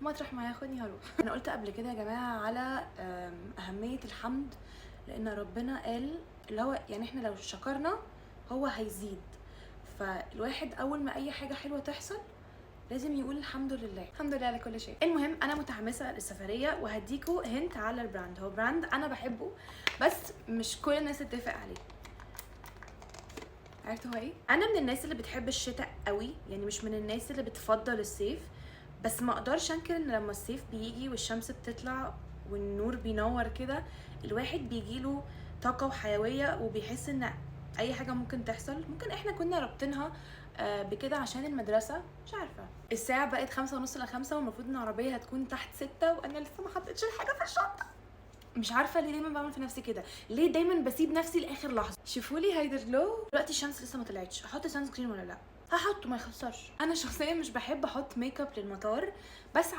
مطرح ما ياخدني هروح. انا قلت قبل كده يا جماعه على اهميه الحمد، لان ربنا قال اللي هو يعني احنا لو شكرنا هو هيزيد. فالواحد اول ما اي حاجه حلوه تحصل لازم يقول الحمد لله، الحمد لله على كل شيء. المهم انا متحمسه للسفريه وهديكوا هنت على البراند. هو براند انا بحبه بس مش كل الناس تتفق عليه. عرفتوا هو ايه؟ انا من الناس اللي بتحب الشتاء قوي، يعني مش من الناس اللي بتفضل الصيف، بس ما اقدرش انكر ان لما الصيف بيجي والشمس بتطلع والنور بينور كده الواحد بيجيله طاقه وحيويه وبيحس ان اي حاجه ممكن تحصل. ممكن احنا كنا رابطينها بكده عشان المدرسه، مش عارفه. الساعه بقت 5:30 ل5 والمفروض ان العربيه هتكون تحت 6 وانا لسه ما حطيتش الحاجه في الشنطه. مش عارفه ليه دايما بعمل في نفسي كده، ليه دايما بسيب نفسي لاخر لحظه. شوفوا لي هيدرلو دلوقتي الشمس لسه ما طلعتش، احط سان سكرين ولا لا؟ هحطه ما يخسرش. انا شخصيا مش بحب احط ميك اب للمطار، بس